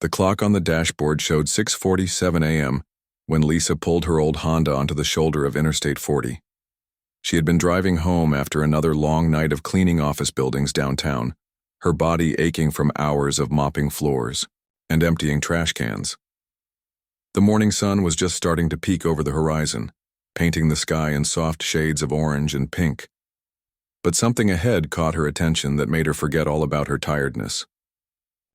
The clock on the dashboard showed 6:47 a.m. when Lisa pulled her old Honda onto the shoulder of Interstate 40. She had been driving home after another long night of cleaning office buildings downtown, her body aching from hours of mopping floors and emptying trash cans. The morning sun was just starting to peek over the horizon, painting the sky in soft shades of orange and pink. But something ahead caught her attention that made her forget all about her tiredness.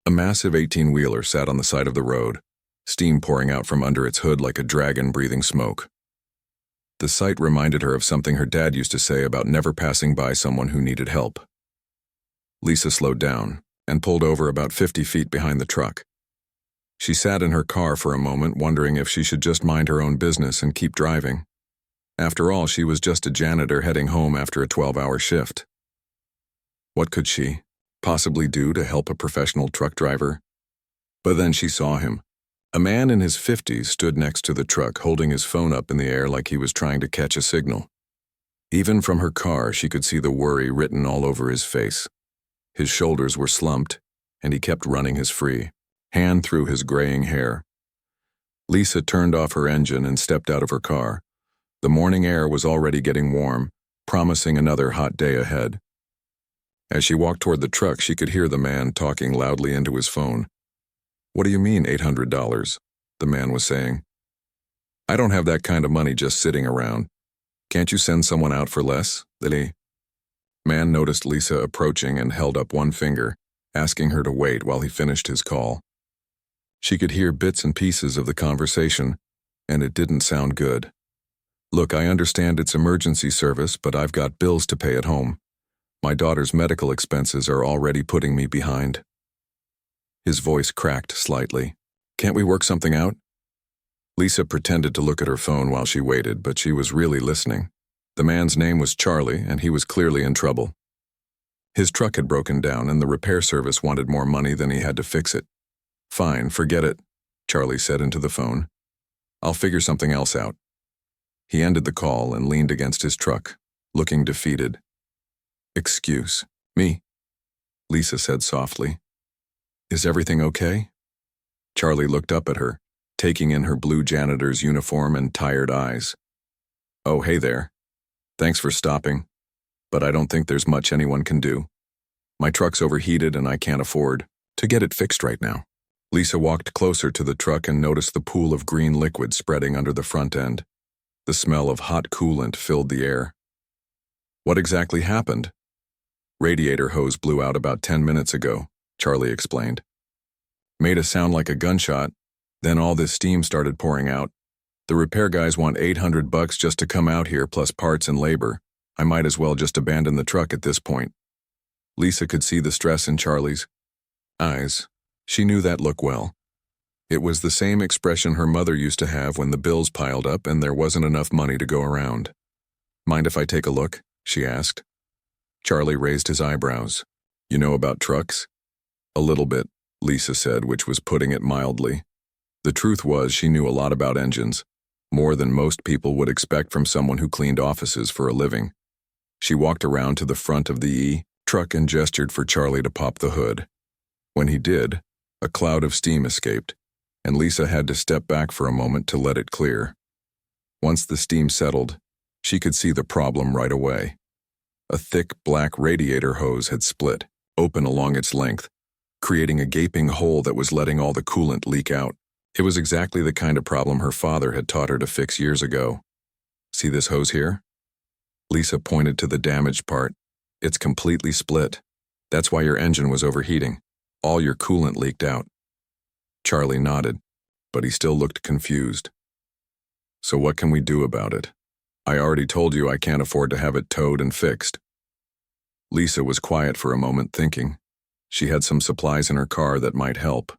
A massive 18-wheeler sat on the side of the road, steam pouring out from under its hood like a dragon breathing smoke. The sight reminded her of something her dad used to say about never passing by someone who needed help. Lisa slowed down and pulled over about 50 feet behind the truck. She sat in her car for a moment, wondering if she should just mind her own business and keep driving. After all, she was just a janitor heading home after a 12-hour shift. What could she possibly do to help a professional truck driver? But then she saw him. A man in his 50s stood next to the truck, holding his phone up in the air like he was trying to catch a signal. Even from her car, she could see the worry written all over his face. His shoulders were slumped, and he kept running his free hand through his graying hair. Lisa turned off her engine and stepped out of her car. The morning air was already getting warm, promising another hot day ahead. As she walked toward the truck, she could hear the man talking loudly into his phone. "What do you mean, $800? The man was saying. "I don't have that kind of money just sitting around. Can't you send someone out for less?" The man noticed Lisa approaching and held up one finger, asking her to wait while he finished his call. She could hear bits and pieces of the conversation, and it didn't sound good. "Look, I understand it's emergency service, but I've got bills to pay at home. My daughter's medical expenses are already putting me behind." His voice cracked slightly. "Can't we work something out?" Lisa pretended to look at her phone while she waited, but she was really listening. The man's name was Charlie, and he was clearly in trouble. His truck had broken down, and the repair service wanted more money than he had to fix it. "Fine, forget it," Charlie said into the phone. "I'll figure something else out." He ended the call and leaned against his truck, looking defeated. "Excuse me," Lisa said softly. "Is everything okay?" Charlie looked up at her, taking in her blue janitor's uniform and tired eyes. "Oh, hey there. Thanks for stopping, but I don't think there's much anyone can do. My truck's overheated and I can't afford to get it fixed right now." Lisa walked closer to the truck and noticed the pool of green liquid spreading under the front end. The smell of hot coolant filled the air. "What exactly happened?" "Radiator hose blew out about 10 minutes ago," Charlie explained. "Made a sound like a gunshot, then all this steam started pouring out. The repair guys want $800 just to come out here plus parts and labor. I might as well just abandon the truck at this point." Lisa could see the stress in Charlie's eyes. She knew that look well. It was the same expression her mother used to have when the bills piled up and there wasn't enough money to go around. "Mind if I take a look?" she asked. Charlie raised his eyebrows. "You know about trucks?" "A little bit," Lisa said, which was putting it mildly. The truth was she knew a lot about engines, more than most people would expect from someone who cleaned offices for a living. She walked around to the front of the truck and gestured for Charlie to pop the hood. When he did, a cloud of steam escaped, and Lisa had to step back for a moment to let it clear. Once the steam settled, she could see the problem right away. A thick black radiator hose had split, open along its length, creating a gaping hole that was letting all the coolant leak out. It was exactly the kind of problem her father had taught her to fix years ago. "See this hose here?" Lisa pointed to the damaged part. "It's completely split. That's why your engine was overheating. All your coolant leaked out." Charlie nodded, but he still looked confused. "So what can we do about it? I already told you I can't afford to have it towed and fixed." Lisa was quiet for a moment, thinking. She had some supplies in her car that might help.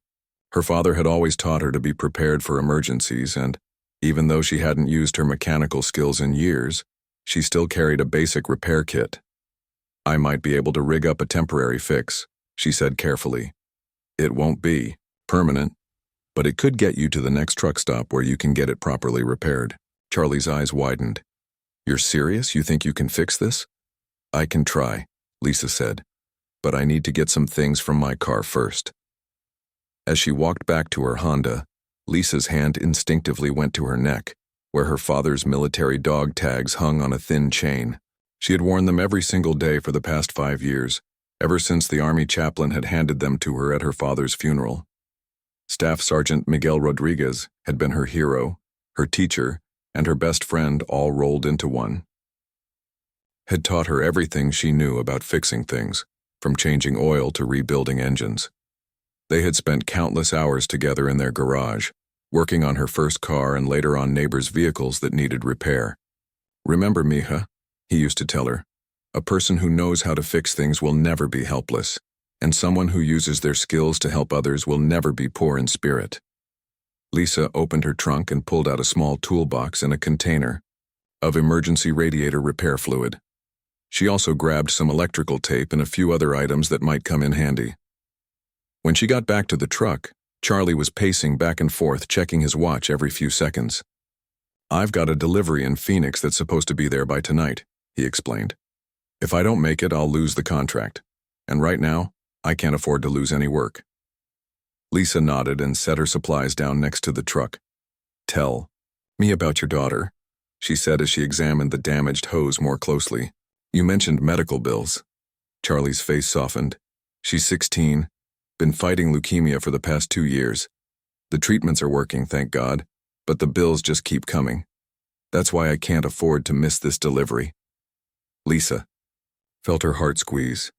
Her father had always taught her to be prepared for emergencies, and even though she hadn't used her mechanical skills in years, she still carried a basic repair kit. "I might be able to rig up a temporary fix," she said carefully. "It won't be permanent, but it could get you to the next truck stop where you can get it properly repaired." Charlie's eyes widened. "You're serious? You think you can fix this?" "I can try," Lisa said, "but I need to get some things from my car first." As she walked back to her Honda, Lisa's hand instinctively went to her neck, where her father's military dog tags hung on a thin chain. She had worn them every single day for the past 5 years, ever since the Army chaplain had handed them to her at her father's funeral. Staff Sergeant Miguel Rodriguez had been her hero, her teacher, and her best friend all rolled into one. Had taught her everything she knew about fixing things, from changing oil to rebuilding engines. They had spent countless hours together in their garage, working on her first car and later on neighbors' vehicles that needed repair. "Remember, mija," he used to tell her, "a person who knows how to fix things will never be helpless, and someone who uses their skills to help others will never be poor in spirit." Lisa opened her trunk and pulled out a small toolbox and a container of emergency radiator repair fluid. She also grabbed some electrical tape and a few other items that might come in handy. When she got back to the truck, Charlie was pacing back and forth, checking his watch every few seconds. "I've got a delivery in Phoenix that's supposed to be there by tonight," he explained. "If I don't make it, I'll lose the contract. And right now, I can't afford to lose any work." Lisa nodded and set her supplies down next to the truck. "Tell me about your daughter," she said as she examined the damaged hose more closely. "You mentioned medical bills." Charlie's face softened. "She's 16. Been fighting leukemia for the past 2 years. The treatments are working, thank God, but the bills just keep coming. That's why I can't afford to miss this delivery." Lisa felt her heart squeeze.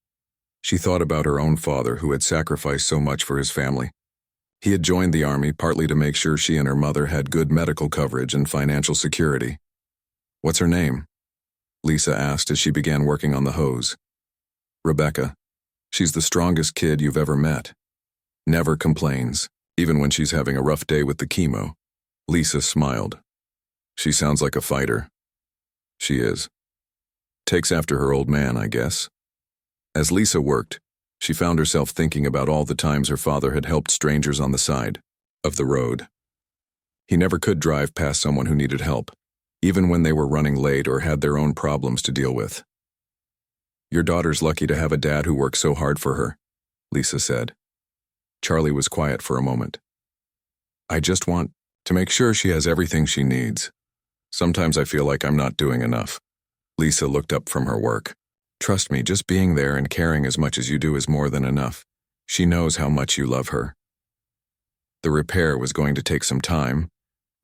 She thought about her own father who had sacrificed so much for his family. He had joined the Army partly to make sure she and her mother had good medical coverage and financial security. "What's her name?" Lisa asked as she began working on the hose. "Rebecca. She's the strongest kid you've ever met. Never complains, even when she's having a rough day with the chemo." Lisa smiled. "She sounds like a fighter." "She is. Takes after her old man, I guess." As Lisa worked, she found herself thinking about all the times her father had helped strangers on the side of the road. He never could drive past someone who needed help, even when they were running late or had their own problems to deal with. "Your daughter's lucky to have a dad who works so hard for her," Lisa said. Charlie was quiet for a moment. "I just want to make sure she has everything she needs. Sometimes I feel like I'm not doing enough." Lisa looked up from her work. "Trust me, just being there and caring as much as you do is more than enough. She knows how much you love her." The repair was going to take some time,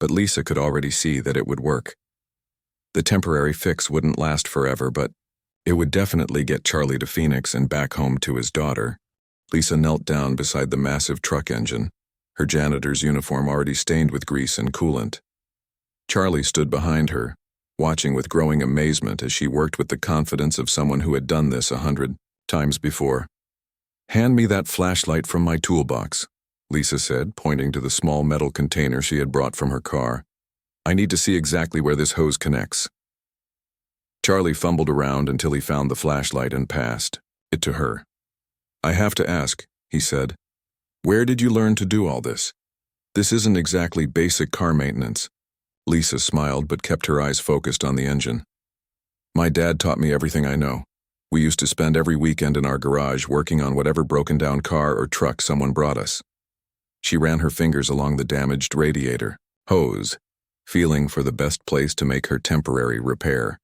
but Lisa could already see that it would work. The temporary fix wouldn't last forever, but it would definitely get Charlie to Phoenix and back home to his daughter. Lisa knelt down beside the massive truck engine, her janitor's uniform already stained with grease and coolant. Charlie stood behind her, watching with growing amazement as she worked with the confidence of someone who had done this 100 times before. "Hand me that flashlight from my toolbox," Lisa said, pointing to the small metal container she had brought from her car. "I need to see exactly where this hose connects." Charlie fumbled around until he found the flashlight and passed it to her. "I have to ask," he said, "where did you learn to do all this? This isn't exactly basic car maintenance." Lisa smiled but kept her eyes focused on the engine. "My dad taught me everything I know. We used to spend every weekend in our garage working on whatever broken down car or truck someone brought us." She ran her fingers along the damaged radiator hose, feeling for the best place to make her temporary repair.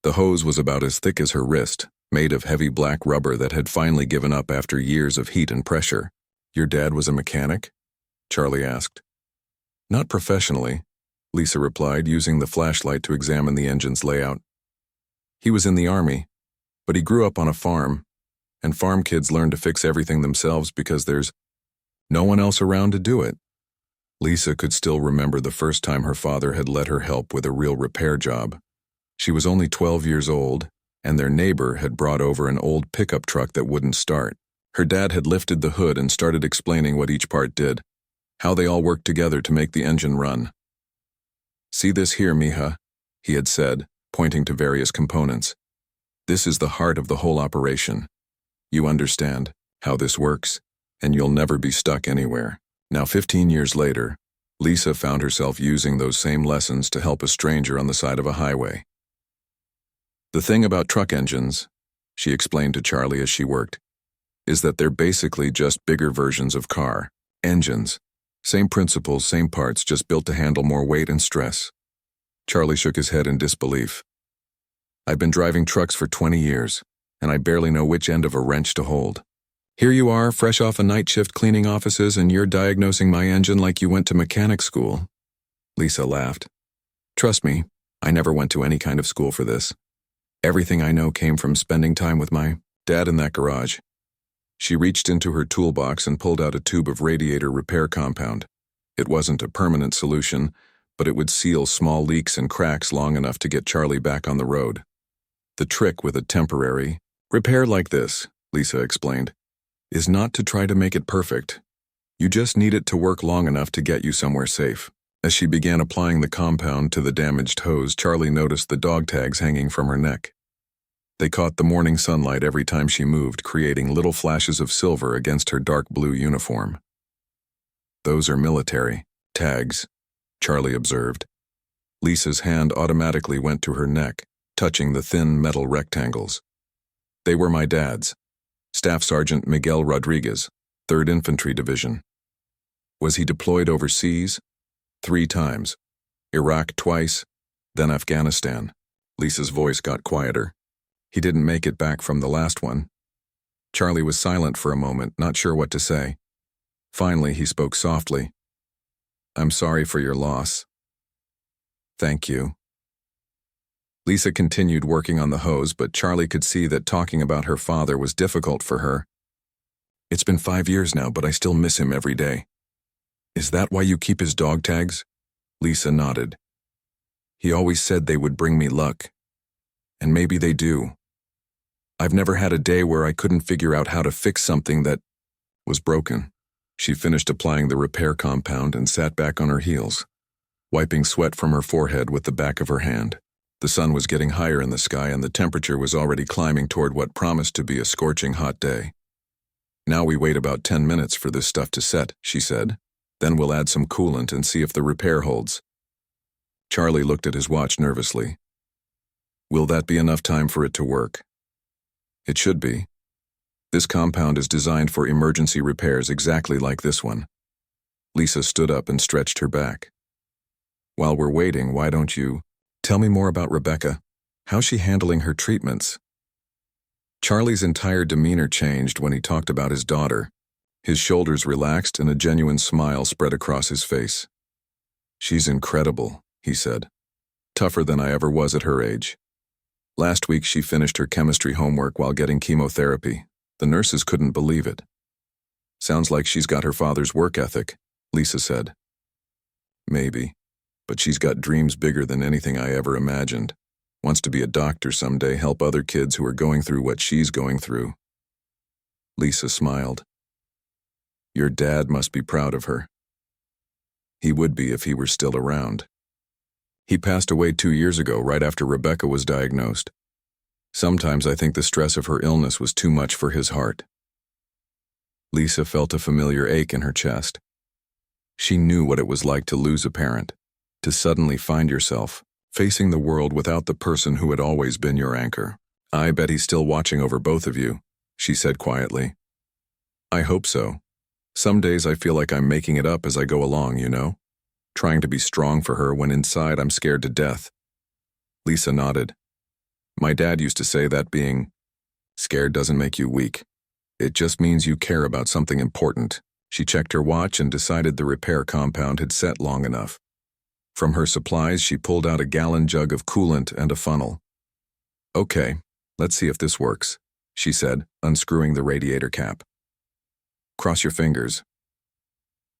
The hose was about as thick as her wrist, made of heavy black rubber that had finally given up after years of heat and pressure. "Your dad was a mechanic?" Charlie asked. "Not professionally," Lisa replied, using the flashlight to examine the engine's layout. "He was in the Army, but he grew up on a farm, and farm kids learn to fix everything themselves because there's no one else around to do it." Lisa could still remember the first time her father had let her help with a real repair job. She was only 12 years old, and their neighbor had brought over an old pickup truck that wouldn't start. Her dad had lifted the hood and started explaining what each part did, how they all worked together to make the engine run. "See this here, mija," he had said, pointing to various components. "This is the heart of the whole operation. You understand how this works, and you'll never be stuck anywhere." Now, 15 years later, Lisa found herself using those same lessons to help a stranger on the side of a highway. "The thing about truck engines," she explained to Charlie as she worked, "is that they're basically just bigger versions of car. Engines. Same principles, same parts, just built to handle more weight and stress. Charlie shook his head in disbelief. I've been driving trucks for 20 years, and I barely know which end of a wrench to hold. Here you are, fresh off a night shift cleaning offices, and you're diagnosing my engine like you went to mechanic school. Lisa laughed. Trust me, I never went to any kind of school for this. Everything I know came from spending time with my dad in that garage. She reached into her toolbox and pulled out a tube of radiator repair compound. It wasn't a permanent solution, but it would seal small leaks and cracks long enough to get Charlie back on the road. The trick with a temporary repair like this, Lisa explained, is not to try to make it perfect. You just need it to work long enough to get you somewhere safe. As she began applying the compound to the damaged hose, Charlie noticed the dog tags hanging from her neck. They caught the morning sunlight every time she moved, creating little flashes of silver against her dark blue uniform. Those are military tags, Charlie observed. Lisa's hand automatically went to her neck, touching the thin metal rectangles. They were my dad's. Staff Sergeant Miguel Rodriguez, 3rd Infantry Division. Was he deployed overseas? 3 times. Iraq twice, then Afghanistan. Lisa's voice got quieter. He didn't make it back from the last one. Charlie was silent for a moment, not sure what to say. Finally, he spoke softly. I'm sorry for your loss. Thank you. Lisa continued working on the hose, but Charlie could see that talking about her father was difficult for her. It's been 5 years now, but I still miss him every day. Is that why you keep his dog tags? Lisa nodded. He always said they would bring me luck. And maybe they do. I've never had a day where I couldn't figure out how to fix something that was broken. She finished applying the repair compound and sat back on her heels, wiping sweat from her forehead with the back of her hand. The sun was getting higher in the sky and the temperature was already climbing toward what promised to be a scorching hot day. Now we wait about 10 minutes for this stuff to set, she said. Then we'll add some coolant and see if the repair holds. Charlie looked at his watch nervously. Will that be enough time for it to work? It should be. This compound is designed for emergency repairs exactly like this one. Lisa stood up and stretched her back. While we're waiting, why don't you tell me more about Rebecca? How's she handling her treatments? Charlie's entire demeanor changed when he talked about his daughter. His shoulders relaxed and a genuine smile spread across his face. She's incredible, he said. Tougher than I ever was at her age. Last week she finished her chemistry homework while getting chemotherapy. The nurses couldn't believe it. Sounds like she's got her father's work ethic, Lisa said. Maybe, but she's got dreams bigger than anything I ever imagined. Wants to be a doctor someday, help other kids who are going through what she's going through. Lisa smiled. Your dad must be proud of her. He would be if he were still around. He passed away 2 years ago, right after Rebecca was diagnosed. Sometimes I think the stress of her illness was too much for his heart. Lisa felt a familiar ache in her chest. She knew what it was like to lose a parent, to suddenly find yourself facing the world without the person who had always been your anchor. I bet he's still watching over both of you, she said quietly. I hope so. Some days I feel like I'm making it up as I go along, you know? Trying to be strong for her when inside I'm scared to death. Lisa nodded. My dad used to say that being scared doesn't make you weak. It just means you care about something important. She checked her watch and decided the repair compound had set long enough. From her supplies, she pulled out a gallon jug of coolant and a funnel. Okay, let's see if this works, she said, unscrewing the radiator cap. Cross your fingers.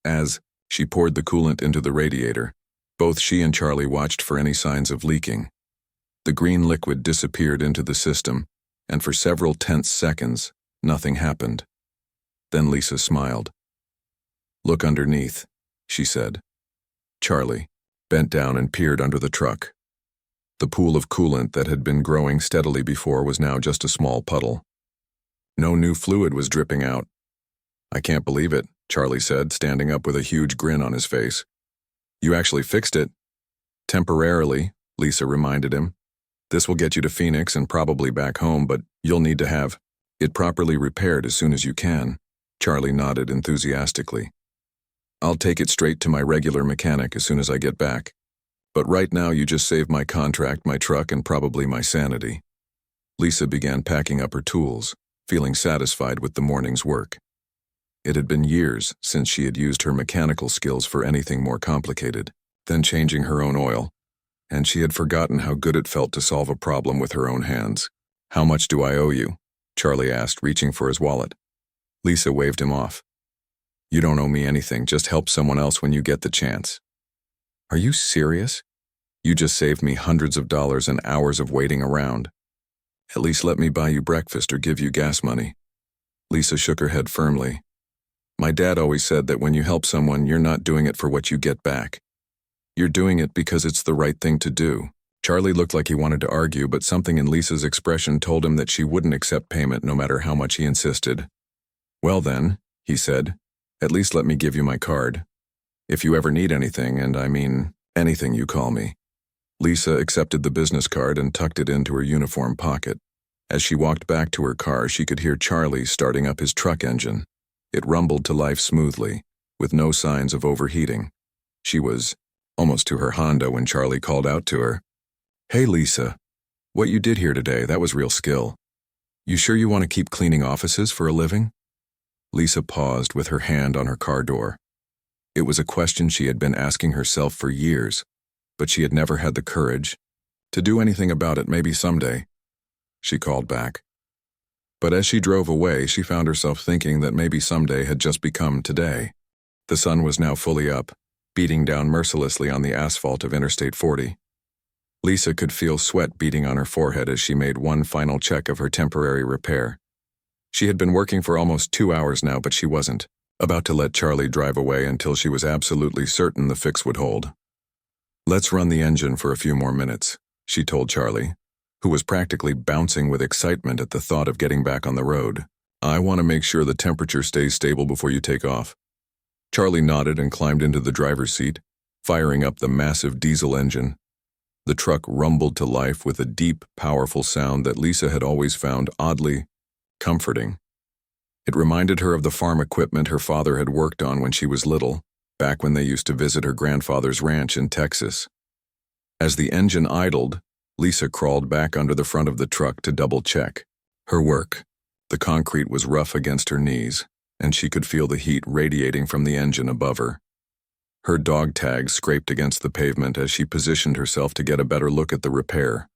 As she poured the coolant into the radiator, both she and Charlie watched for any signs of leaking. The green liquid disappeared into the system, and for several tense seconds, nothing happened. Then Lisa smiled. Look underneath, she said. Charlie bent down and peered under the truck. The pool of coolant that had been growing steadily before was now just a small puddle. No new fluid was dripping out. I can't believe it, Charlie said, standing up with a huge grin on his face. You actually fixed it. Temporarily, Lisa reminded him. This will get you to Phoenix and probably back home, but you'll need to have it properly repaired as soon as you can. Charlie nodded enthusiastically. I'll take it straight to my regular mechanic as soon as I get back. But right now you just saved my contract, my truck, and probably my sanity. Lisa began packing up her tools, feeling satisfied with the morning's work. It had been years since she had used her mechanical skills for anything more complicated than changing her own oil, and she had forgotten how good it felt to solve a problem with her own hands. "How much do I owe you?" Charlie asked, reaching for his wallet. Lisa waved him off. "You don't owe me anything, just help someone else when you get the chance." "Are you serious? You just saved me hundreds of dollars and hours of waiting around. At least let me buy you breakfast or give you gas money." Lisa shook her head firmly. "My dad always said that when you help someone, you're not doing it for what you get back. You're doing it because it's the right thing to do." Charlie looked like he wanted to argue, but something in Lisa's expression told him that she wouldn't accept payment no matter how much he insisted. "Well then," he said, "at least let me give you my card. If you ever need anything, and I mean anything, you call me." Lisa accepted the business card and tucked it into her uniform pocket. As she walked back to her car, she could hear Charlie starting up his truck engine. It rumbled to life smoothly, with no signs of overheating. She was almost to her Honda when Charlie called out to her. "Hey Lisa, what you did here today, that was real skill. You sure you want to keep cleaning offices for a living?" Lisa paused with her hand on her car door. It was a question she had been asking herself for years, but she had never had the courage to do anything about it. "Maybe someday," she called back. But as she drove away, she found herself thinking that maybe someday had just become today. The sun was now fully up, beating down mercilessly on the asphalt of Interstate 40. Lisa could feel sweat beating on her forehead as she made one final check of her temporary repair. She had been working for almost 2 hours now, but she wasn't about to let Charlie drive away until she was absolutely certain the fix would hold. "Let's run the engine for a few more minutes," she told Charlie, who was practically bouncing with excitement at the thought of getting back on the road. "I want to make sure the temperature stays stable before you take off." Charlie nodded and climbed into the driver's seat, firing up the massive diesel engine. The truck rumbled to life with a deep, powerful sound that Lisa had always found oddly comforting. It reminded her of the farm equipment her father had worked on when she was little, back when they used to visit her grandfather's ranch in Texas. As the engine idled, Lisa crawled back under the front of the truck to double-check her work. The concrete was rough against her knees, and she could feel the heat radiating from the engine above her. Her dog tags scraped against the pavement as she positioned herself to get a better look at the repair.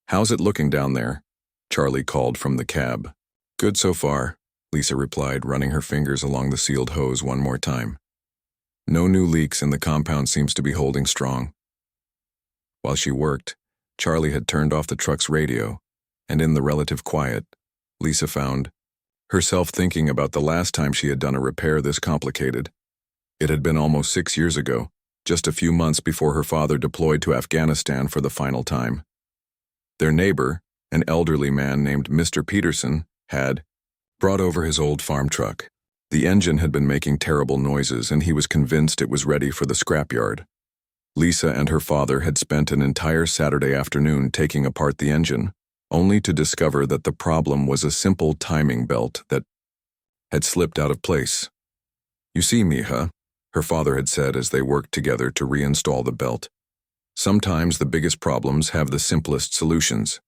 "How's it looking down there?" Charlie called from the cab. "Good so far," Lisa replied, running her fingers along the sealed hose one more time. "No new leaks and the compound seems to be holding strong." While she worked, Charlie had turned off the truck's radio, and in the relative quiet, Lisa found herself thinking about the last time she had done a repair this complicated. It had been almost 6 years ago, just a few months before her father deployed to Afghanistan for the final time. Their neighbor, an elderly man named Mr. Peterson, had brought over his old farm truck. The engine had been making terrible noises, and he was convinced it was ready for the scrapyard. Lisa and her father had spent an entire Saturday afternoon taking apart the engine, only to discover that the problem was a simple timing belt that had slipped out of place. "You see, Mija," her father had said as they worked together to reinstall the belt, "sometimes the biggest problems have the simplest solutions.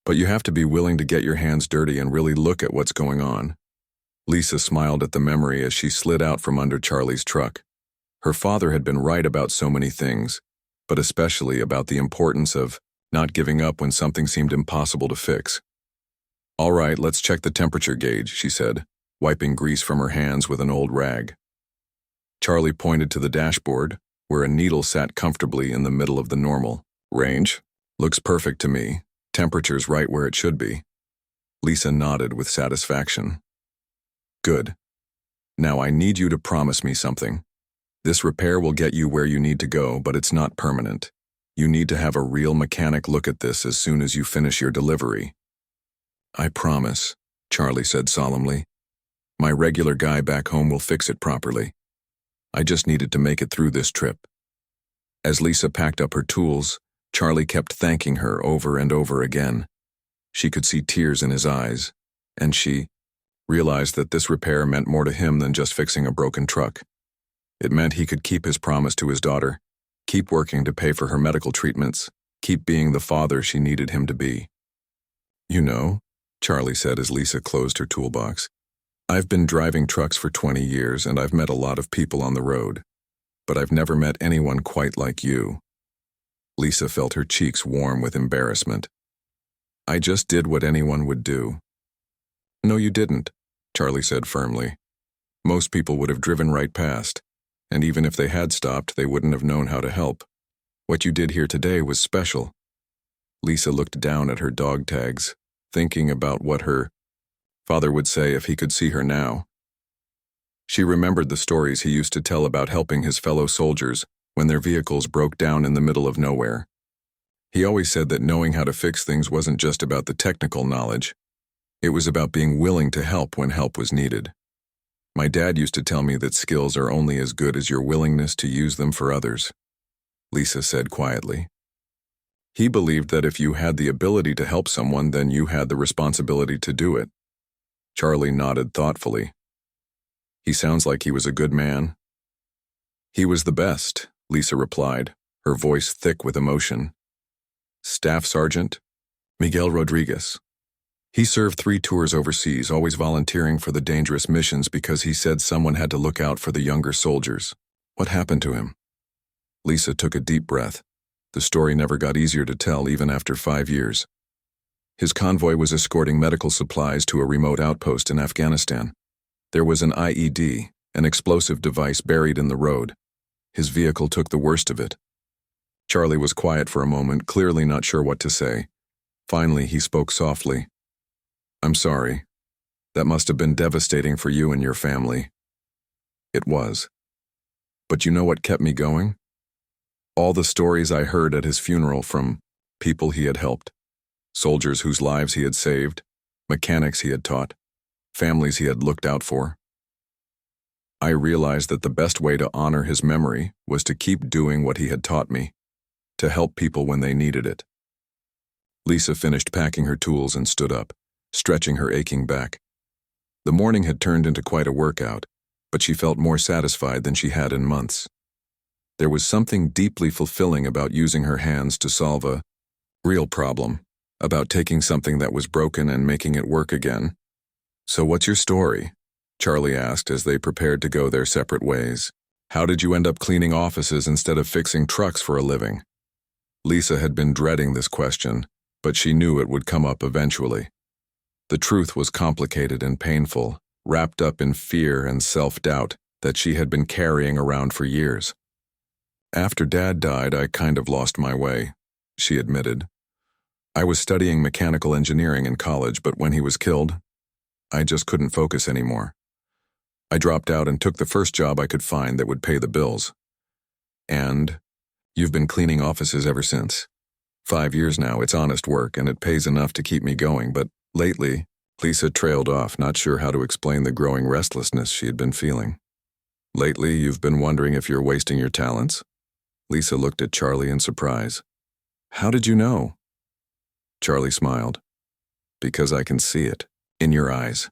But you have to be willing to get your hands dirty and really look at what's going on." Lisa smiled at the memory as she slid out from under Charlie's truck. Her father had been right about so many things, but especially about the importance of not giving up when something seemed impossible to fix. "All right, let's check the temperature gauge," she said, wiping grease from her hands with an old rag. Charlie pointed to the dashboard, where a needle sat comfortably in the middle of the normal range. "Looks perfect to me. Temperature's right where it should be." Lisa nodded with satisfaction. "Good. Now I need you to promise me something. This repair will get you where you need to go, but it's not permanent. You need to have a real mechanic look at this as soon as you finish your delivery." "I promise," Charlie said solemnly. "My regular guy back home will fix it properly. I just needed to make it through this trip." As Lisa packed up her tools, Charlie kept thanking her over and over again. She could see tears in his eyes, and she realized that this repair meant more to him than just fixing a broken truck. It meant he could keep his promise to his daughter, keep working to pay for her medical treatments, keep being the father she needed him to be. "You know," Charlie said as Lisa closed her toolbox, "I've been driving trucks for 20 years and I've met a lot of people on the road, but I've never met anyone quite like you." Lisa felt her cheeks warm with embarrassment. "I just did what anyone would do." "No, you didn't," Charlie said firmly. "Most people would have driven right past, and even if they had stopped, they wouldn't have known how to help. What you did here today was special." Lisa looked down at her dog tags, thinking about what her father would say if he could see her now. She remembered the stories he used to tell about helping his fellow soldiers when their vehicles broke down in the middle of nowhere. He always said that knowing how to fix things wasn't just about the technical knowledge. It was about being willing to help when help was needed. "My dad used to tell me that skills are only as good as your willingness to use them for others," Lisa said quietly. He believed that if you had the ability to help someone, then you had the responsibility to do it. Charlie nodded thoughtfully. "He sounds like he was a good man." "He was the best," Lisa replied, her voice thick with emotion. "Staff Sergeant Miguel Rodriguez. He served 3 tours overseas, always volunteering for the dangerous missions because he said someone had to look out for the younger soldiers." "What happened to him?" Lisa took a deep breath. The story never got easier to tell even after 5 years. "His convoy was escorting medical supplies to a remote outpost in Afghanistan. There was an IED, an explosive device buried in the road. His vehicle took the worst of it." Charlie was quiet for a moment, clearly not sure what to say. Finally, he spoke softly. "I'm sorry. That must have been devastating for you and your family." "It was. But you know what kept me going? All the stories I heard at his funeral from people he had helped. Soldiers whose lives he had saved, mechanics he had taught, families he had looked out for. I realized that the best way to honor his memory was to keep doing what he had taught me, to help people when they needed it." Lisa finished packing her tools and stood up, stretching her aching back. The morning had turned into quite a workout, but she felt more satisfied than she had in months. There was something deeply fulfilling about using her hands to solve a real problem, about taking something that was broken and making it work again. "So what's your story?" Charlie asked as they prepared to go their separate ways. "How did you end up cleaning offices instead of fixing trucks for a living?" Lisa had been dreading this question, but she knew it would come up eventually. The truth was complicated and painful, wrapped up in fear and self-doubt that she had been carrying around for years. "After Dad died, I kind of lost my way," she admitted. "I was studying mechanical engineering in college, but when he was killed, I just couldn't focus anymore. I dropped out and took the first job I could find that would pay the bills. And you've been cleaning offices ever since. 5 years now. It's honest work, and it pays enough to keep me going, but lately," Lisa trailed off, not sure how to explain the growing restlessness she had been feeling. "Lately, you've been wondering if you're wasting your talents?" Lisa looked at Charlie in surprise. "How did you know?" Charlie smiled. "Because I can see it. In your eyes.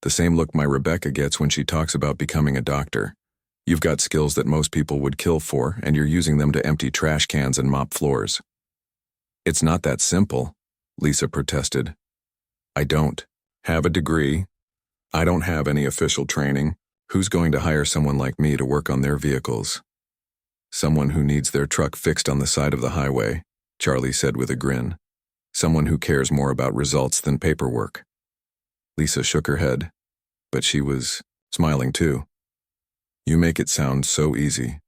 The same look my Rebecca gets when she talks about becoming a doctor. You've got skills that most people would kill for, and you're using them to empty trash cans and mop floors." "It's not that simple," Lisa protested. "I don't have a degree. I don't have any official training. Who's going to hire someone like me to work on their vehicles?" "Someone who needs their truck fixed on the side of the highway," Charlie said with a grin. "Someone who cares more about results than paperwork." Lisa shook her head, but she was smiling too. "You make it sound so easy.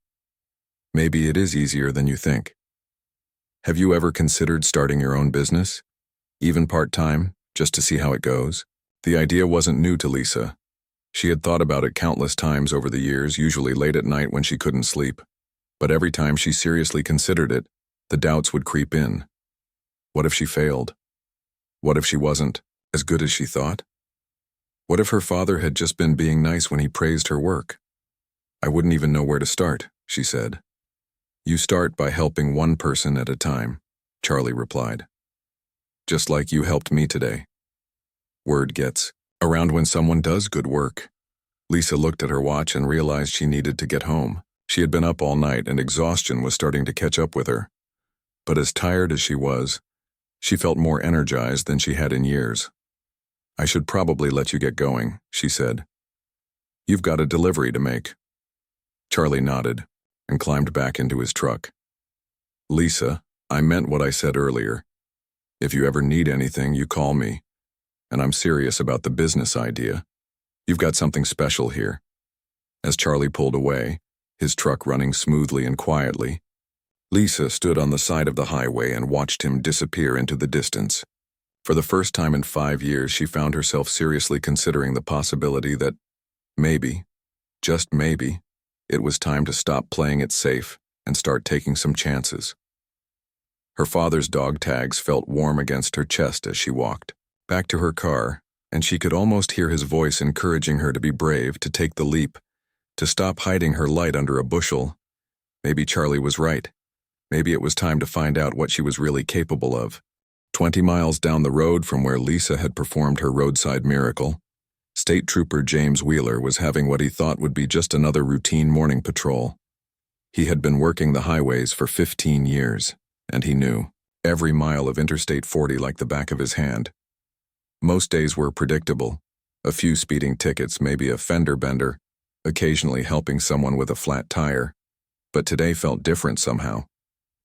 Maybe it is easier than you think. Have you ever considered starting your own business? Even part-time, just to see how it goes?" The idea wasn't new to Lisa. She had thought about it countless times over the years, usually late at night when she couldn't sleep. But every time she seriously considered it, the doubts would creep in. What if she failed? What if she wasn't as good as she thought? What if her father had just been being nice when he praised her work? "I wouldn't even know where to start," she said. "You start by helping one person at a time," Charlie replied. "Just like you helped me today. Word gets around when someone does good work. Lisa looked at her watch and realized she needed to get home. She had been up all night and exhaustion was starting to catch up with her. But as tired as she was, she felt more energized than she had in years. "I should probably let you get going," she said. "You've got a delivery to make." Charlie nodded and climbed back into his truck. "Lisa, I meant what I said earlier. If you ever need anything, you call me. And I'm serious about the business idea. You've got something special here." As Charlie pulled away, his truck running smoothly and quietly, Lisa stood on the side of the highway and watched him disappear into the distance. For the first time in 5 years, she found herself seriously considering the possibility that maybe, just maybe, it was time to stop playing it safe and start taking some chances. Her father's dog tags felt warm against her chest as she walked back to her car, and she could almost hear his voice encouraging her to be brave, to take the leap, to stop hiding her light under a bushel. Maybe Charlie was right. Maybe it was time to find out what she was really capable of. 20 miles down the road from where Lisa had performed her roadside miracle, State Trooper James Wheeler was having what he thought would be just another routine morning patrol. He had been working the highways for 15 years, and he knew every mile of Interstate 40 like the back of his hand. Most days were predictable. A few speeding tickets, maybe a fender bender, occasionally helping someone with a flat tire. But today felt different somehow.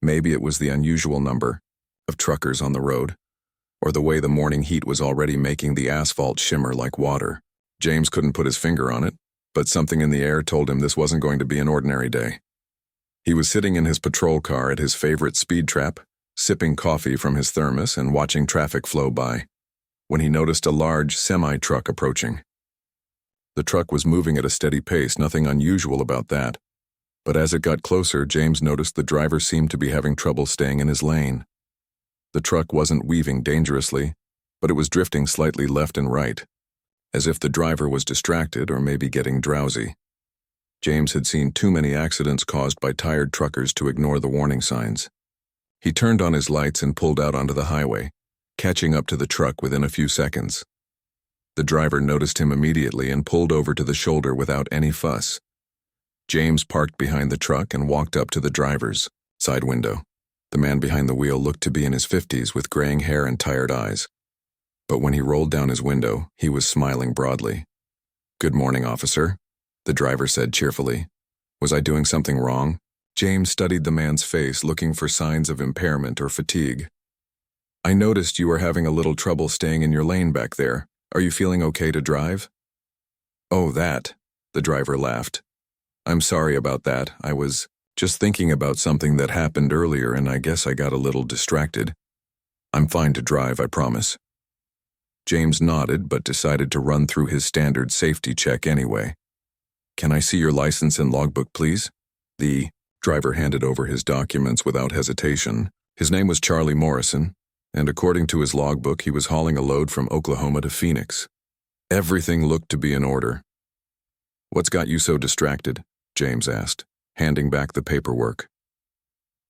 Maybe it was the unusual number of truckers on the road, or the way the morning heat was already making the asphalt shimmer like water. James couldn't put his finger on it, but something in the air told him this wasn't going to be an ordinary day. He was sitting in his patrol car at his favorite speed trap, sipping coffee from his thermos and watching traffic flow by, when he noticed a large semi-truck approaching. The truck was moving at a steady pace, nothing unusual about that. But as it got closer, James noticed the driver seemed to be having trouble staying in his lane. The truck wasn't weaving dangerously, but it was drifting slightly left and right, as if the driver was distracted or maybe getting drowsy. James had seen too many accidents caused by tired truckers to ignore the warning signs. He turned on his lights and pulled out onto the highway, catching up to the truck within a few seconds. The driver noticed him immediately and pulled over to the shoulder without any fuss. James parked behind the truck and walked up to the driver's side window. The man behind the wheel looked to be in his 50s with graying hair and tired eyes. But when he rolled down his window, he was smiling broadly. "Good morning, officer," the driver said cheerfully. "Was I doing something wrong?" James studied the man's face, looking for signs of impairment or fatigue. "I noticed you were having a little trouble staying in your lane back there. Are you feeling okay to drive?" "Oh, that," the driver laughed. "I'm sorry about that. I was just thinking about something that happened earlier and I guess I got a little distracted. I'm fine to drive, I promise." James nodded but decided to run through his standard safety check anyway. "Can I see your license and logbook, please?" The driver handed over his documents without hesitation. His name was Charlie Morrison, and according to his logbook, he was hauling a load from Oklahoma to Phoenix. Everything looked to be in order. "What's got you so distracted?" James asked, handing back the paperwork.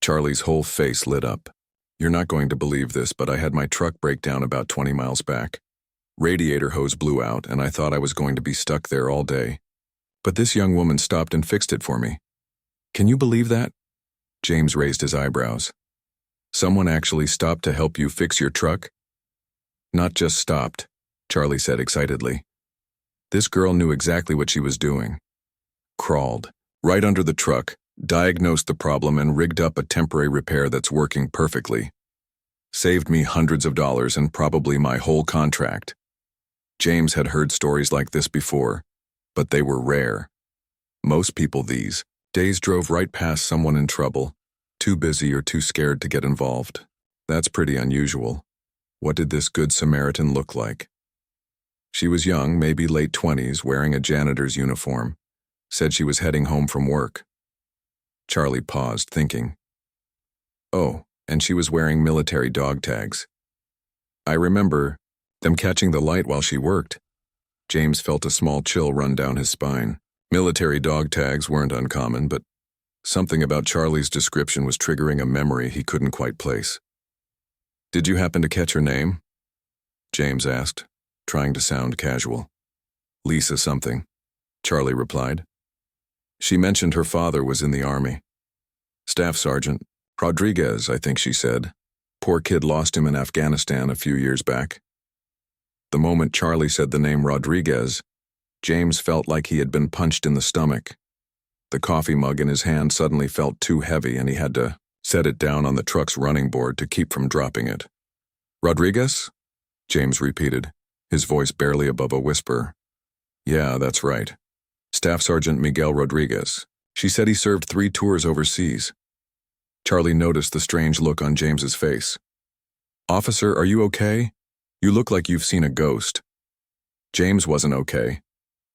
Charlie's whole face lit up. "You're not going to believe this, but I had my truck break down about 20 miles back. Radiator hose blew out, and I thought I was going to be stuck there all day. But this young woman stopped and fixed it for me. Can you believe that?" James raised his eyebrows. "Someone actually stopped to help you fix your truck?" "Not just stopped," Charlie said excitedly. "This girl knew exactly what she was doing. Crawled right under the truck, diagnosed the problem, and rigged up a temporary repair that's working perfectly. Saved me hundreds of dollars and probably my whole contract." James had heard stories like this before, but they were rare. Most people these days drove right past someone in trouble, too busy or too scared to get involved. That's pretty unusual. What did this Good Samaritan look like? She was young, maybe late 20s, wearing a janitor's uniform. Said she was heading home from work. Charlie paused, thinking. Oh, and she was wearing military dog tags. I remember them catching the light while she worked. James felt a small chill run down his spine. Military dog tags weren't uncommon, but something about Charlie's description was triggering a memory he couldn't quite place. "Did you happen to catch her name?" James asked, trying to sound casual. "Lisa something," Charlie replied. She mentioned her father was in the army. Staff Sergeant Rodriguez, I think she said. Poor kid lost him in Afghanistan a few years back. The moment Charlie said the name Rodriguez, James felt like he had been punched in the stomach. The coffee mug in his hand suddenly felt too heavy and he had to set it down on the truck's running board to keep from dropping it. Rodriguez? James repeated, his voice barely above a whisper. Yeah, that's right. Staff Sergeant Miguel Rodriguez. She said he served 3 tours overseas. Charlie noticed the strange look on James's face. Officer, are you okay? You look like you've seen a ghost. James wasn't okay.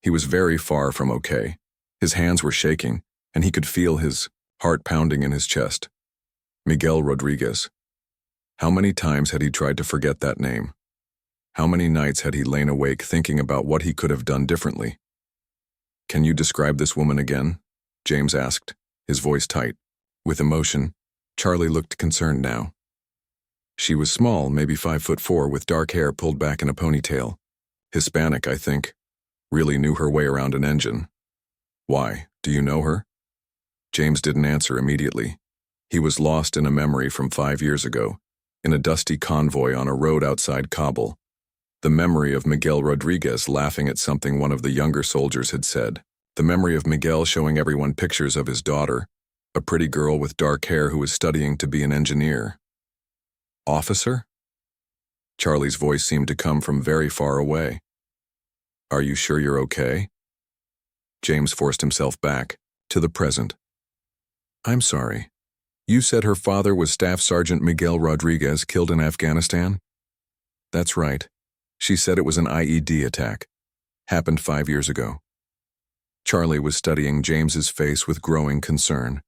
He was very far from okay. His hands were shaking, and he could feel his heart pounding in his chest. Miguel Rodriguez. How many times had he tried to forget that name? How many nights had he lain awake thinking about what he could have done differently? Can you describe this woman again? James asked, his voice tight. With emotion, Charlie looked concerned now. She was small, maybe 5'4", with dark hair pulled back in a ponytail. Hispanic, I think. Really knew her way around an engine. Why? Do you know her? James didn't answer immediately. He was lost in a memory from 5 years ago, in a dusty convoy on a road outside Kabul. The memory of Miguel Rodriguez laughing at something one of the younger soldiers had said. The memory of Miguel showing everyone pictures of his daughter, a pretty girl with dark hair who was studying to be an engineer. Officer? Charlie's voice seemed to come from very far away. Are you sure you're okay? James forced himself back, to the present. I'm sorry. You said her father was Staff Sergeant Miguel Rodriguez killed in Afghanistan? That's right. She said it was an IED attack. Happened 5 years ago. Charlie was studying James's face with growing concern.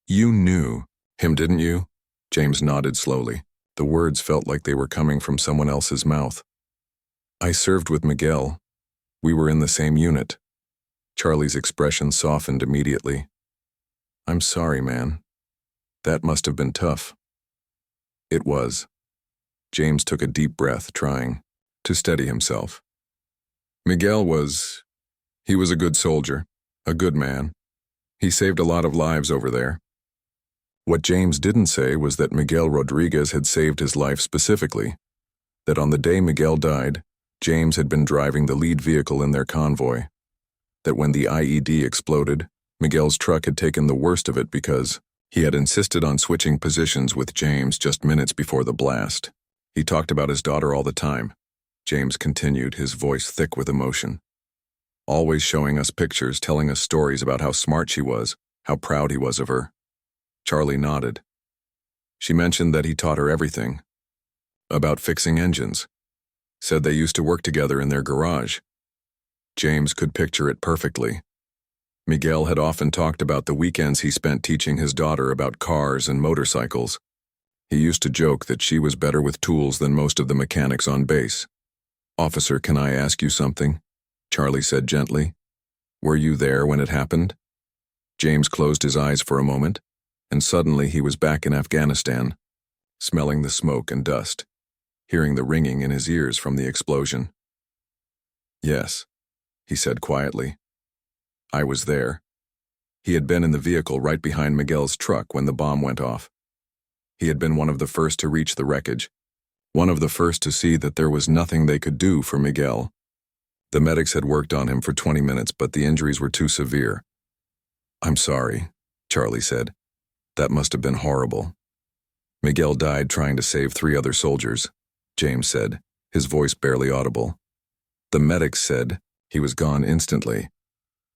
You knew him, didn't you? James nodded slowly. The words felt like they were coming from someone else's mouth. I served with Miguel. We were in the same unit. Charlie's expression softened immediately. I'm sorry, man. That must have been tough. It was. James took a deep breath, trying to steady himself. Miguel was... He was a good soldier, a good man. He saved a lot of lives over there. What James didn't say was that Miguel Rodriguez had saved his life specifically, that on the day Miguel died, James had been driving the lead vehicle in their convoy, that when the IED exploded, Miguel's truck had taken the worst of it because he had insisted on switching positions with James just minutes before the blast. He talked about his daughter all the time. James continued, his voice thick with emotion. Always showing us pictures, telling us stories about how smart she was, how proud he was of her. Charlie nodded. She mentioned that he taught her everything. About fixing engines. Said they used to work together in their garage. James could picture it perfectly. Miguel had often talked about the weekends he spent teaching his daughter about cars and motorcycles. He used to joke that she was better with tools than most of the mechanics on base. Officer, can I ask you something? Charlie said gently. Were you there when it happened? James closed his eyes for a moment, and suddenly he was back in Afghanistan, smelling the smoke and dust, hearing the ringing in his ears from the explosion. Yes, he said quietly. I was there. He had been in the vehicle right behind Miguel's truck when the bomb went off. He had been one of the first to reach the wreckage, one of the first to see that there was nothing they could do for Miguel. The medics had worked on him for 20 minutes, but the injuries were too severe. I'm sorry, Charlie said. That must have been horrible. Miguel died trying to save 3 other soldiers, James said, his voice barely audible. The medics said he was gone instantly,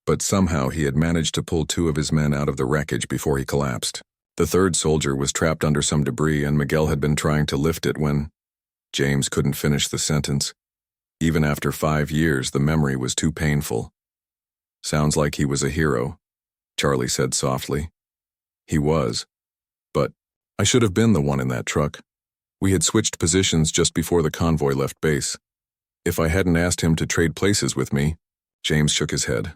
but somehow he had managed to pull 2 of his men out of the wreckage before he collapsed. The 3rd soldier was trapped under some debris and Miguel had been trying to lift it when... James couldn't finish the sentence. Even after 5 years, the memory was too painful. Sounds like he was a hero, Charlie said softly. He was. But I should have been the one in that truck. We had switched positions just before the convoy left base. If I hadn't asked him to trade places with me, James shook his head.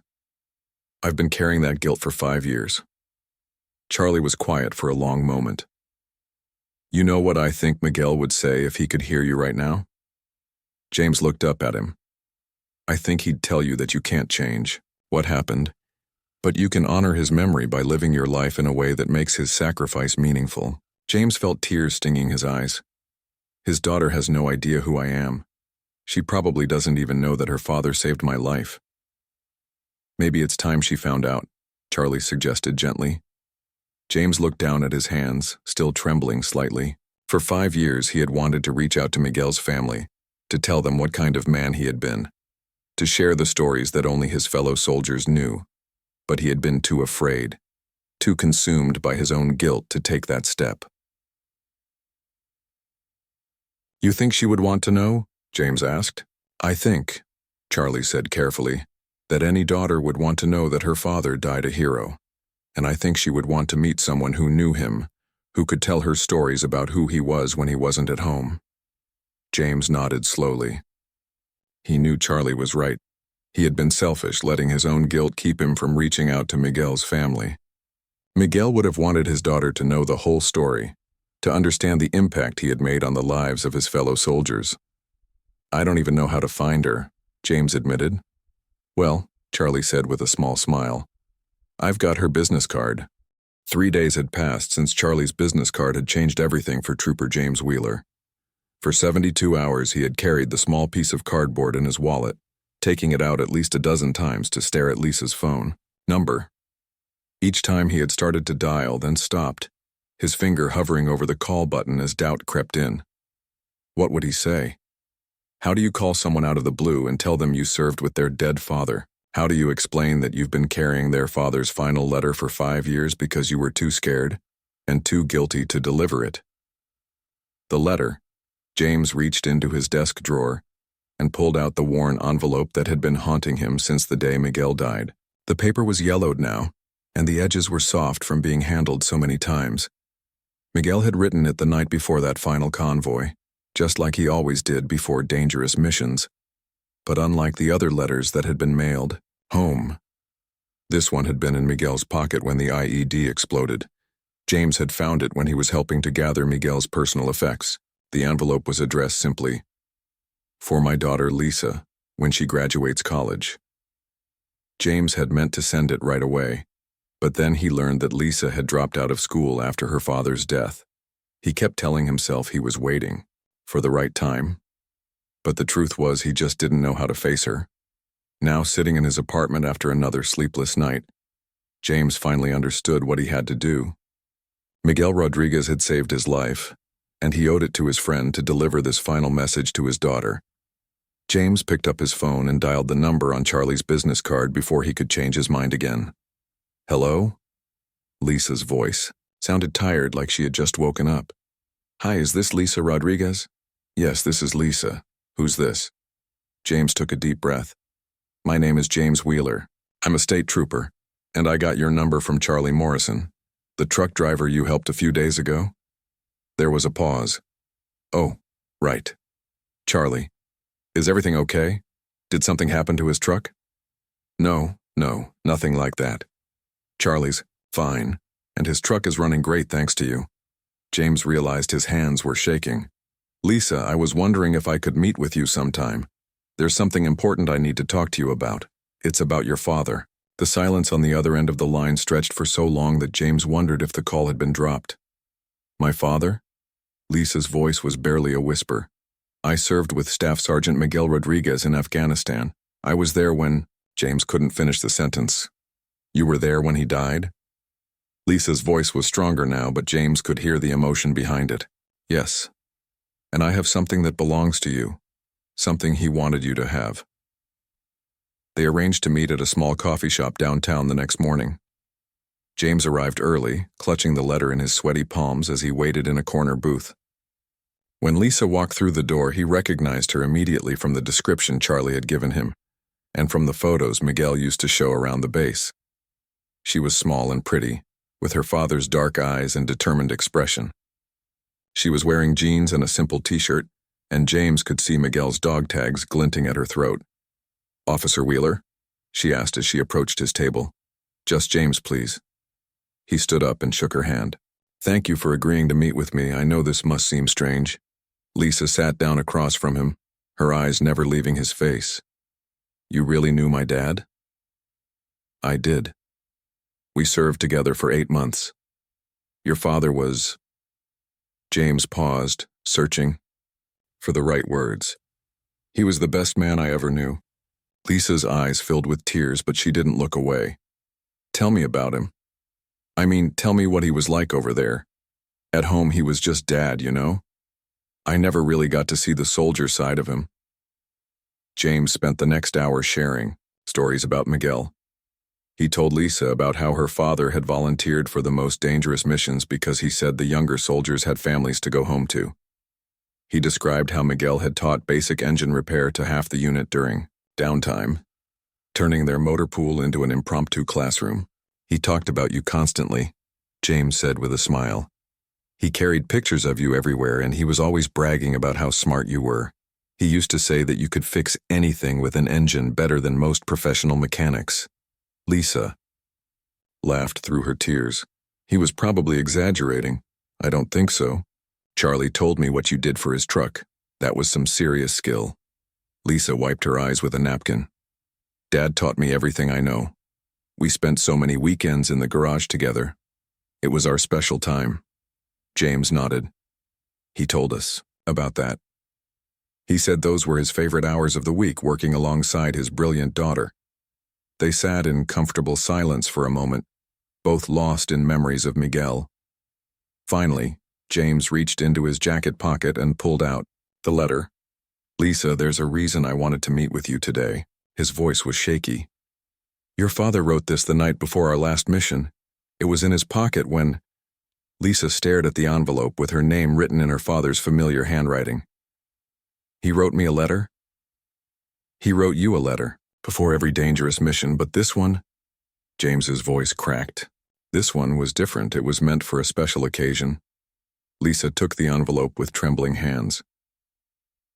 I've been carrying that guilt for 5 years. Charlie was quiet for a long moment. You know what I think Miguel would say if he could hear you right now? James looked up at him. I think he'd tell you that you can't change. what happened, but you can honor his memory by living your life in a way that makes his sacrifice meaningful. James felt tears stinging his eyes. His daughter has no idea who I am. She probably doesn't even know that her father saved my life. Maybe it's time she found out, Charlie suggested gently. James looked down at his hands, still trembling slightly. For 5 years, he had wanted to reach out to Miguel's family, to tell them what kind of man he had been, to share the stories that only his fellow soldiers knew. But he had been too afraid, too consumed by his own guilt to take that step. You think she would want to know? James asked. I think, Charlie said carefully, that any daughter would want to know that her father died a hero. And I think she would want to meet someone who knew him, who could tell her stories about who he was when he wasn't at home. James nodded slowly. He knew Charlie was right. He had been selfish, letting his own guilt keep him from reaching out to Miguel's family. Miguel would have wanted his daughter to know the whole story, to understand the impact he had made on the lives of his fellow soldiers. I don't even know how to find her, James admitted. Well, Charlie said with a small smile, I've got her business card. 3 days had passed since Charlie's business card had changed everything for Trooper James Wheeler. For 72 hours he had carried the small piece of cardboard in his wallet, taking it out at least a dozen times to stare at Lisa's phone number. Each time he had started to dial, then stopped, his finger hovering over the call button as doubt crept in. What would he say? How do you call someone out of the blue and tell them you served with their dead father? How do you explain that you've been carrying their father's final letter for 5 years because you were too scared and too guilty to deliver it? The letter. James reached into his desk drawer and pulled out the worn envelope that had been haunting him since the day Miguel died. The paper was yellowed now, and the edges were soft from being handled so many times. Miguel had written it the night before that final convoy, just like he always did before dangerous missions. But unlike the other letters that had been mailed home, this one had been in Miguel's pocket when the IED exploded. James had found it when he was helping to gather Miguel's personal effects. The envelope was addressed simply, "For my daughter Lisa, when she graduates college." James had meant to send it right away, but then he learned that Lisa had dropped out of school after her father's death. He kept telling himself he was waiting for the right time, but the truth was he just didn't know how to face her. Now, sitting in his apartment after another sleepless night, James finally understood what he had to do. Miguel Rodriguez had saved his life, and he owed it to his friend to deliver this final message to his daughter. James picked up his phone and dialed the number on Charlie's business card before he could change his mind again. Hello? Lisa's voice sounded tired, like she had just woken up. Hi, is this Lisa Rodriguez? Yes, this is Lisa. Who's this? James took a deep breath. My name is James Wheeler. I'm a state trooper, and I got your number from Charlie Morrison, the truck driver you helped a few days ago. There was a pause. Oh, right. Charlie, is everything okay? Did something happen to his truck? No, nothing like that. Charlie's fine, and his truck is running great thanks to you. James realized his hands were shaking. Lisa, I was wondering if I could meet with you sometime. There's something important I need to talk to you about. It's about your father. The silence on the other end of the line stretched for so long that James wondered if the call had been dropped. My father? Lisa's voice was barely a whisper. I served with Staff Sergeant Miguel Rodriguez in Afghanistan. I was there when... James couldn't finish the sentence. You were there when he died? Lisa's voice was stronger now, but James could hear the emotion behind it. Yes. And I have something that belongs to you. Something he wanted you to have. They arranged to meet at a small coffee shop downtown the next morning. James arrived early, clutching the letter in his sweaty palms as he waited in a corner booth. When Lisa walked through the door, he recognized her immediately from the description Charlie had given him, and from the photos Miguel used to show around the base. She was small and pretty, with her father's dark eyes and determined expression. She was wearing jeans and a simple t-shirt, and James could see Miguel's dog tags glinting at her throat. Officer Wheeler? She asked as she approached his table. Just James, please. He stood up and shook her hand. Thank you for agreeing to meet with me. I know this must seem strange. Lisa sat down across from him, her eyes never leaving his face. You really knew my dad? I did. We served together for 8 months. Your father was... James paused, searching for the right words. He was the best man I ever knew. Lisa's eyes filled with tears, but she didn't look away. Tell me about him. I mean, tell me what he was like over there. At home, he was just dad, you know? I never really got to see the soldier side of him. James spent the next hour sharing stories about Miguel. He told Lisa about how her father had volunteered for the most dangerous missions because he said the younger soldiers had families to go home to. He described how Miguel had taught basic engine repair to half the unit during downtime, turning their motor pool into an impromptu classroom. He talked about you constantly, James said with a smile. He carried pictures of you everywhere, and he was always bragging about how smart you were. He used to say that you could fix anything with an engine better than most professional mechanics. Lisa laughed through her tears. He was probably exaggerating. I don't think so. Charlie told me what you did for his truck. That was some serious skill. Lisa wiped her eyes with a napkin. Dad taught me everything I know. We spent so many weekends in the garage together. It was our special time. James nodded. He told us about that. He said those were his favorite hours of the week, working alongside his brilliant daughter. They sat in comfortable silence for a moment, both lost in memories of Miguel. Finally, James reached into his jacket pocket and pulled out the letter. Lisa, there's a reason I wanted to meet with you today. His voice was shaky. Your father wrote this the night before our last mission. It was in his pocket when... Lisa stared at the envelope with her name written in her father's familiar handwriting. He wrote me a letter? He wrote you a letter before every dangerous mission, but this one... James's voice cracked. This one was different. It was meant for a special occasion. Lisa took the envelope with trembling hands.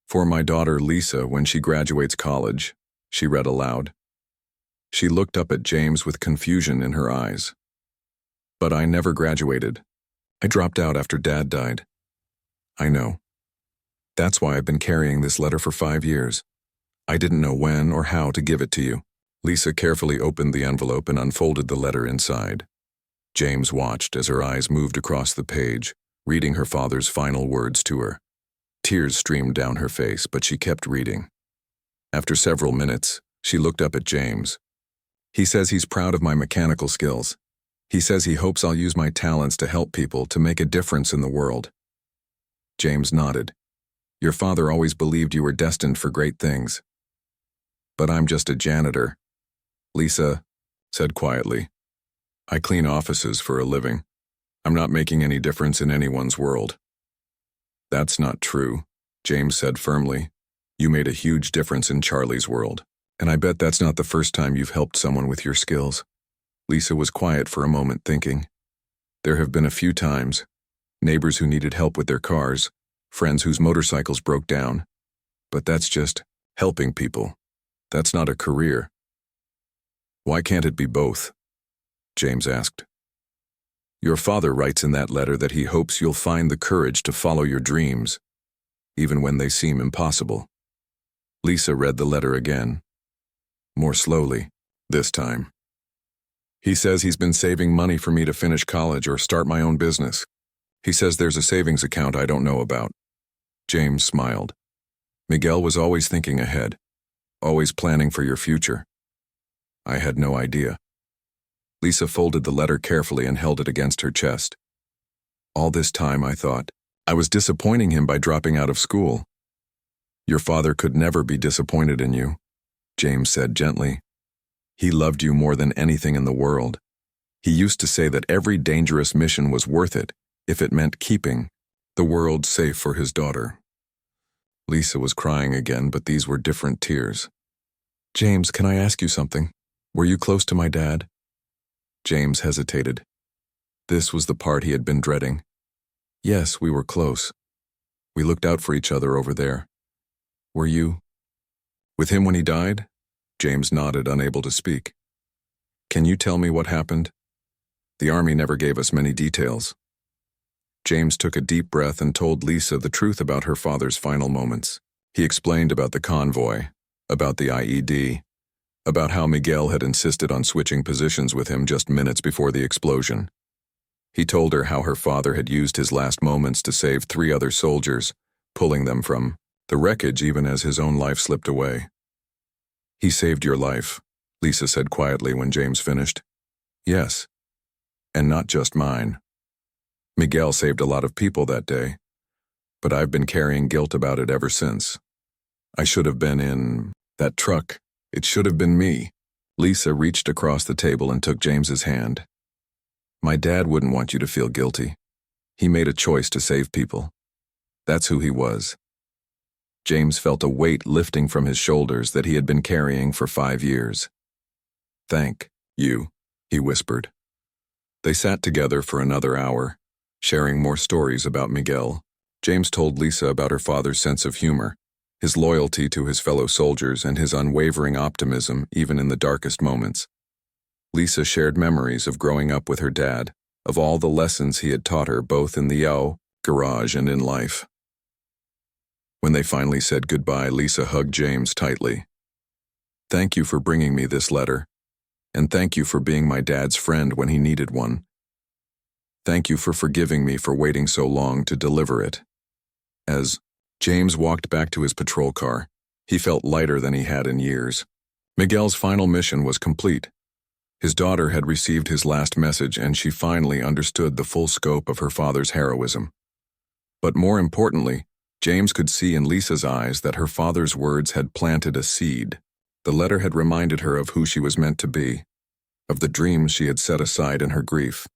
For my daughter Lisa, when she graduates college, she read aloud. She looked up at James with confusion in her eyes. But I never graduated. I dropped out after Dad died. I know. That's why I've been carrying this letter for 5 years. I didn't know when or how to give it to you. Lisa carefully opened the envelope and unfolded the letter inside. James watched as her eyes moved across the page, reading her father's final words to her. Tears streamed down her face, but she kept reading. After several minutes, she looked up at James. He says he's proud of my mechanical skills. He says he hopes I'll use my talents to help people, to make a difference in the world. James nodded. Your father always believed you were destined for great things. But I'm just a janitor, Lisa said quietly. I clean offices for a living. I'm not making any difference in anyone's world. That's not true, James said firmly. You made a huge difference in Charlie's world, and I bet that's not the first time you've helped someone with your skills. Lisa was quiet for a moment, thinking. There have been a few times. Neighbors who needed help with their cars, friends whose motorcycles broke down. But that's just helping people. That's not a career. Why can't it be both? James asked. Your father writes in that letter that he hopes you'll find the courage to follow your dreams, even when they seem impossible. Lisa read the letter again, more slowly, this time. He says he's been saving money for me to finish college or start my own business. He says there's a savings account I don't know about. James smiled. Miguel was always thinking ahead, always planning for your future. I had no idea. Lisa folded the letter carefully and held it against her chest. All this time, I thought, I was disappointing him by dropping out of school. Your father could never be disappointed in you, James said gently. He loved you more than anything in the world. He used to say that every dangerous mission was worth it if it meant keeping the world safe for his daughter. Lisa was crying again, but these were different tears. James, can I ask you something? Were you close to my dad? James hesitated. This was the part he had been dreading. Yes, we were close. We looked out for each other over there. Were you with him when he died? James nodded, unable to speak. Can you tell me what happened? The army never gave us many details. James took a deep breath and told Lisa the truth about her father's final moments. He explained about the convoy, about the IED, about how Miguel had insisted on switching positions with him just minutes before the explosion. He told her how her father had used his last moments to save 3 other soldiers, pulling them from the wreckage even as his own life slipped away. "He saved your life," Lisa said quietly when James finished. "Yes, and not just mine. Miguel saved a lot of people that day, but I've been carrying guilt about it ever since. I should have been in that truck. It should have been me." Lisa reached across the table and took James's hand. "My dad wouldn't want you to feel guilty. He made a choice to save people. That's who he was." James felt a weight lifting from his shoulders that he had been carrying for 5 years. "Thank you," he whispered. They sat together for another hour, sharing more stories about Miguel. James told Lisa about her father's sense of humor, his loyalty to his fellow soldiers, and his unwavering optimism even in the darkest moments. Lisa shared memories of growing up with her dad, of all the lessons he had taught her both in the garage and in life. When they finally said goodbye, Lisa hugged James tightly. "Thank you for bringing me this letter, and thank you for being my dad's friend when he needed one. Thank you for forgiving me for waiting so long to deliver it." As James walked back to his patrol car, he felt lighter than he had in years. Miguel's final mission was complete. His daughter had received his last message, and she finally understood the full scope of her father's heroism. But more importantly, James could see in Lisa's eyes that her father's words had planted a seed. The letter had reminded her of who she was meant to be, of the dreams she had set aside in her grief.